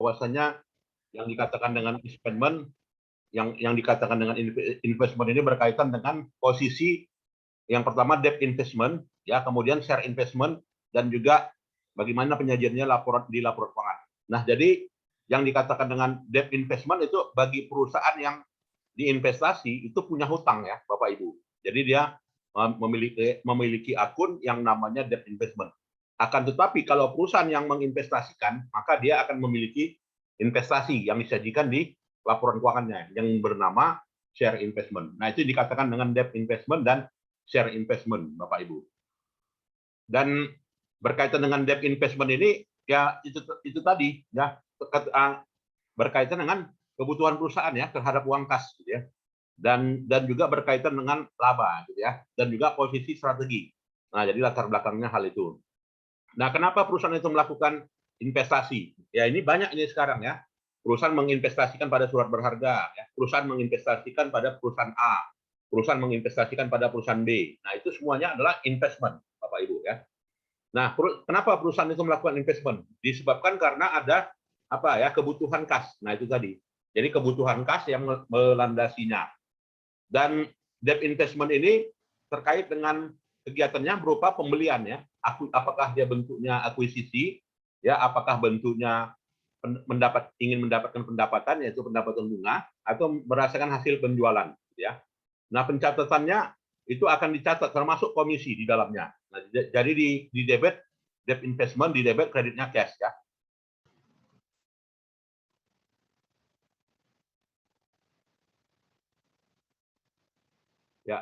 bahwasanya yang dikatakan dengan investment, yang dikatakan dengan investment ini berkaitan dengan posisi yang pertama debt investment, ya, kemudian share investment, dan juga bagaimana penyajiannya di laporan keuangan. Nah, jadi yang dikatakan dengan debt investment itu bagi perusahaan yang diinvestasi itu punya hutang, ya, Bapak Ibu. Jadi dia memiliki akun yang namanya debt investment. Akan tetapi kalau perusahaan yang menginvestasikan, maka dia akan memiliki investasi yang disajikan di laporan keuangannya yang bernama share investment. Nah, itu dikatakan dengan debt investment dan share investment, Bapak Ibu. Dan berkaitan dengan debt investment ini, ya itu tadi, ya, berkaitan dengan kebutuhan perusahaan, ya, terhadap uang kas, gitu ya. Dan juga berkaitan dengan laba, gitu ya, dan juga posisi strategi. Nah, jadi latar belakangnya hal itu. Nah, kenapa perusahaan itu melakukan investasi? Ya, ini banyak ini sekarang, ya. Perusahaan menginvestasikan pada surat berharga, ya. Perusahaan menginvestasikan pada perusahaan A, perusahaan menginvestasikan pada perusahaan B. Nah, itu semuanya adalah investment, Bapak Ibu, ya. Nah, kenapa perusahaan itu melakukan investment? Disebabkan karena ada apa, ya, kebutuhan kas. Nah, itu tadi. Jadi kebutuhan kas yang melandasinya. Dan debt investment ini terkait dengan kegiatannya berupa pembelian, ya. Apakah dia bentuknya akuisisi, ya, apakah bentuknya ingin mendapatkan pendapatan, yaitu pendapatan bunga, atau merasakan hasil penjualan, ya. Nah, pencatatannya itu akan dicatat termasuk komisi di dalamnya. Nah, jadi di debit debt investment, di debit kreditnya cash, ya. Ya.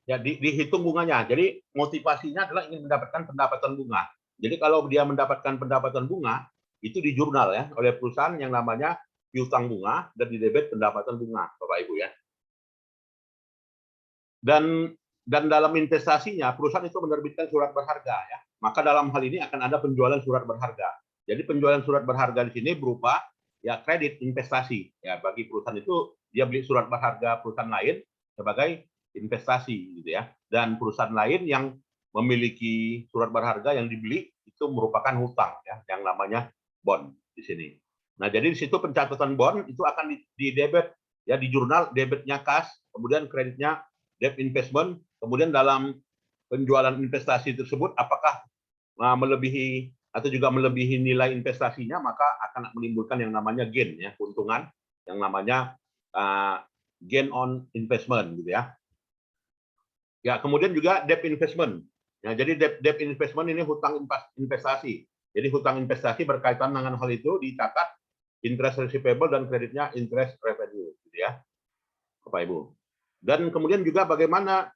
Ya, dihitung bunganya. Jadi motivasinya adalah ingin mendapatkan pendapatan bunga. Jadi kalau dia mendapatkan pendapatan bunga, itu di jurnal, ya, oleh perusahaan yang namanya piutang bunga dan di debit pendapatan bunga, Bapak Ibu, ya. Dan dalam investasinya perusahaan itu menerbitkan surat berharga, ya. Maka dalam hal ini akan ada penjualan surat berharga. Jadi penjualan surat berharga di sini berupa, ya, kredit investasi, ya, bagi perusahaan itu dia beli surat berharga perusahaan lain sebagai investasi, gitu ya. Dan perusahaan lain yang memiliki surat berharga yang dibeli itu merupakan hutang, ya, yang namanya bond di sini. Nah, jadi di situ pencatatan bond itu akan di debit, ya, di jurnal debitnya kas, kemudian kreditnya debt investment, kemudian dalam penjualan investasi tersebut apakah melebihi atau juga melebihi nilai investasinya, maka akan menimbulkan yang namanya gain, ya, keuntungan yang namanya gain on investment, gitu ya. Ya, kemudian juga debt investment. Ya, jadi debt investment ini hutang investasi. Jadi hutang investasi berkaitan dengan hal itu dicatat interest receivable dan kreditnya interest revenue, gitu ya, Bapak Ibu. Dan kemudian juga bagaimana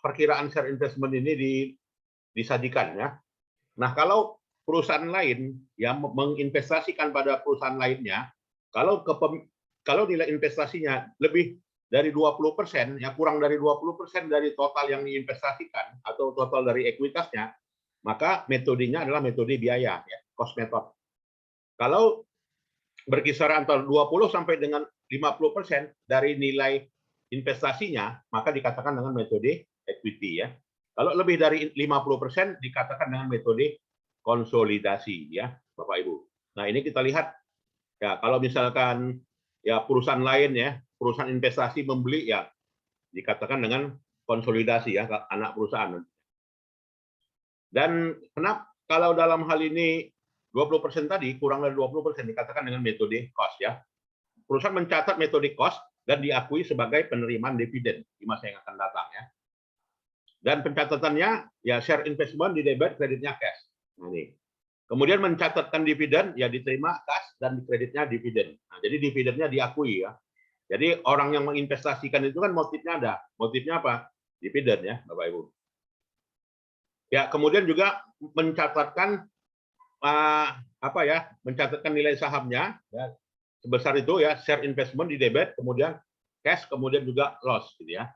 perkiraan share investment ini disajikan, ya. Nah, kalau perusahaan lain yang menginvestasikan pada perusahaan lainnya, kalau nilai investasinya lebih dari 20%, ya, kurang dari 20% dari total yang diinvestasikan atau total dari ekuitasnya, maka metodenya adalah metode biaya, ya, cost method. Kalau berkisar antara 20 sampai dengan 50% dari nilai investasinya, maka dikatakan dengan metode equity, ya. Kalau lebih dari 50% dikatakan dengan metode konsolidasi, ya, Bapak Ibu. Nah, ini kita lihat, ya, kalau misalkan, ya, perusahaan lain, ya, perusahaan investasi membeli, ya, dikatakan dengan konsolidasi, ya, anak perusahaan. Dan kenapa kalau dalam hal ini 20% tadi kurang dari 20% dikatakan dengan metode cost, ya. Perusahaan mencatat metode cost dan diakui sebagai penerimaan dividen di masa yang akan datang, ya. Dan pencatatannya, ya, share investment di debit, kreditnya cash. Nah, ini. Kemudian mencatatkan dividen, ya, diterima cash dan kreditnya dividen. Nah, jadi dividennya diakui, ya. Jadi orang yang menginvestasikan itu kan motifnya ada. Motifnya apa? Dividen, ya, Bapak Ibu. Ya, kemudian juga mencatatkan apa, ya, mencatatkan nilai sahamnya, ya, sebesar itu, ya, share investment di debit, kemudian cash, kemudian juga loss, gitu ya.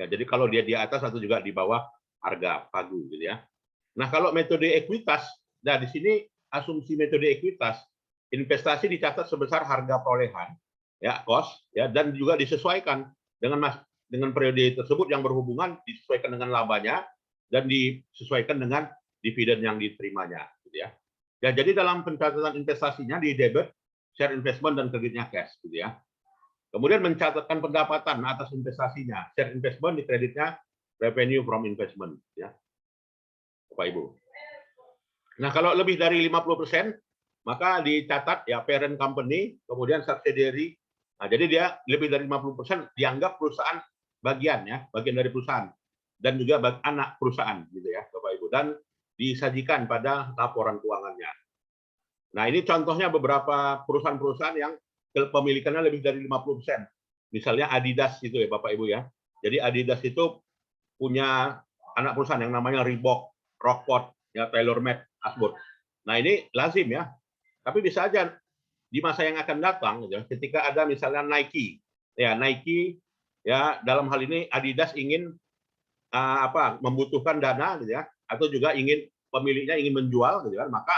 Ya, jadi kalau dia di atas atau juga di bawah harga pagu, gitu ya. Nah, kalau metode ekuitas, nah di sini asumsi metode ekuitas, investasi dicatat sebesar harga perolehan, ya cost, ya dan juga disesuaikan dengan periode tersebut yang berhubungan, disesuaikan dengan labanya dan disesuaikan dengan dividen yang diterimanya, gitu ya. Ya, jadi dalam pencatatan investasinya di debit, share investment dan kreditnya cash, gitu ya. Kemudian mencatatkan pendapatan atas investasinya, share investment di kreditnya revenue from investment, ya. Bapak Ibu. Nah, kalau lebih dari 50%, maka dicatat ya parent company, kemudian subsidiary. Nah, jadi dia lebih dari 50% dianggap perusahaan bagian ya, bagian dari perusahaan dan juga anak perusahaan gitu ya, Bapak Ibu, dan disajikan pada laporan keuangannya. Nah, ini contohnya beberapa perusahaan-perusahaan yang kepemilikannya lebih dari 50%. Misalnya Adidas itu ya, Bapak Ibu ya. Jadi Adidas itu punya anak perusahaan yang namanya Reebok, Rockport, ya TaylorMade, Asbot. Nah, ini lazim ya. Tapi bisa aja di masa yang akan datang ya, ketika ada misalnya Nike, ya dalam hal ini Adidas ingin membutuhkan dana gitu ya, atau juga pemiliknya ingin menjual gitu kan, maka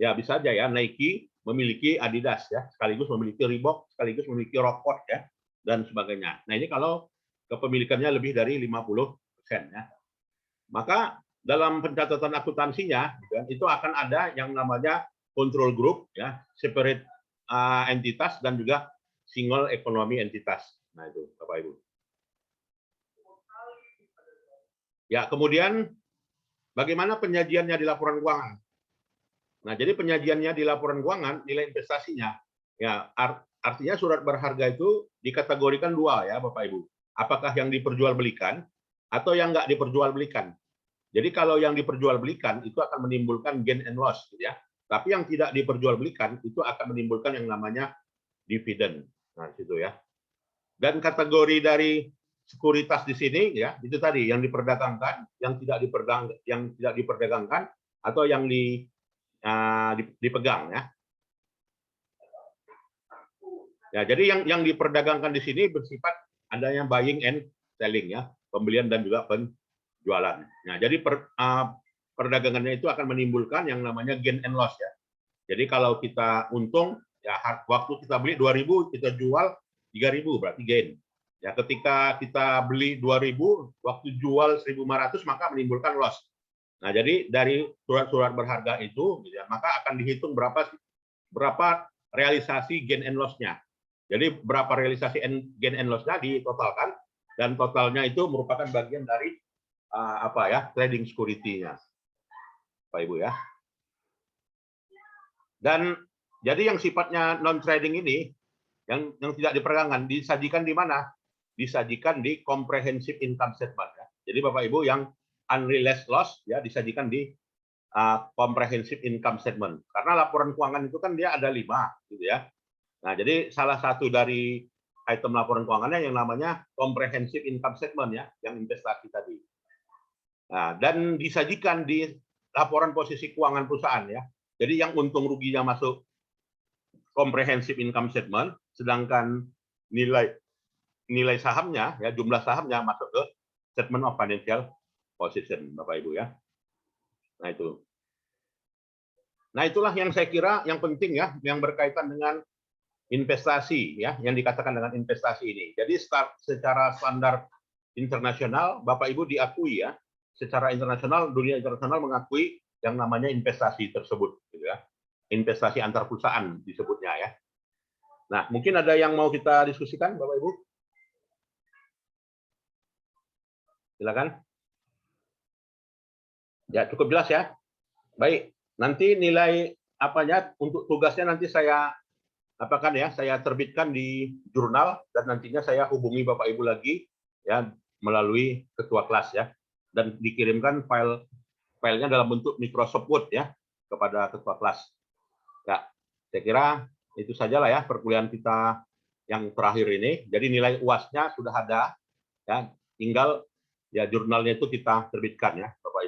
ya bisa aja ya Nike memiliki Adidas ya, sekaligus memiliki Reebok, sekaligus memiliki Rockport ya dan sebagainya. Nah, ini kalau kepemilikannya lebih dari 50% ya. Maka dalam pencatatan akuntansinya itu akan ada yang namanya control group ya, separate entitas dan juga single economy entitas. Nah, itu Bapak Ibu. Ya, kemudian bagaimana penyajiannya di laporan keuangan? Nah, jadi penyajiannya di laporan keuangan, nilai investasinya, ya artinya surat berharga itu dikategorikan dua ya, Bapak Ibu. Apakah yang diperjualbelikan atau yang nggak diperjualbelikan. Jadi kalau yang diperjualbelikan itu akan menimbulkan gain and loss, ya. Tapi yang tidak diperjualbelikan itu akan menimbulkan yang namanya dividen. Nah, situ ya. Dan kategori dari sekuritas di sini ya, itu tadi yang diperdagangkan, yang tidak diperdagangkan atau yang dipegang ya. Ya, jadi yang diperdagangkan di sini bersifat adanya buying and selling ya, pembelian dan juga penjualan. Nah, jadi perdagangannya itu akan menimbulkan yang namanya gain and loss ya. Jadi kalau kita untung ya waktu kita beli 2.000 kita jual 3.000 berarti gain. Ya, ketika kita beli 2.000 waktu jual 1.500 maka menimbulkan loss. Nah, jadi dari surat-surat berharga itu ya, maka akan dihitung berapa realisasi gain and loss-nya. Jadi berapa realisasi gain and loss-nya ditotalkan dan totalnya itu merupakan bagian dari trading security-nya. Pak Ibu ya. Dan jadi yang sifatnya non trading ini yang tidak diperdagangkan disajikan di mana? Disajikan di comprehensive income statement ya. Jadi Bapak Ibu yang unrealized loss ya disajikan di comprehensive income statement. Karena laporan keuangan itu kan dia ada 5 gitu ya. Nah, jadi salah satu dari item laporan keuangannya yang namanya comprehensive income statement ya, yang investasi tadi. Nah, dan disajikan di laporan posisi keuangan perusahaan ya. Jadi yang untung ruginya masuk comprehensive income statement, sedangkan nilai sahamnya ya, jumlah sahamnya masuk ke statement of financial position, Bapak Ibu ya. Nah, itu. Nah, itulah yang saya kira yang penting ya, yang berkaitan dengan investasi ya, yang dikatakan dengan investasi ini. Jadi secara standar internasional, Bapak Ibu diakui ya, secara internasional, dunia internasional mengakui yang namanya investasi tersebut, gitu ya. Investasi antar perusahaan disebutnya ya. Nah, mungkin ada yang mau kita diskusikan, Bapak Ibu? Silakan. Ya, cukup jelas ya. Baik, nanti nilai apanya untuk tugasnya nanti saya saya terbitkan di jurnal dan nantinya saya hubungi Bapak Ibu lagi ya melalui ketua kelas ya dan dikirimkan filenya dalam bentuk Microsoft Word ya kepada ketua kelas. Ya, saya kira itu sajalah ya perkuliahan kita yang terakhir ini. Jadi nilai UAS-nya sudah ada ya, tinggal ya jurnalnya itu kita terbitkan ya Bapak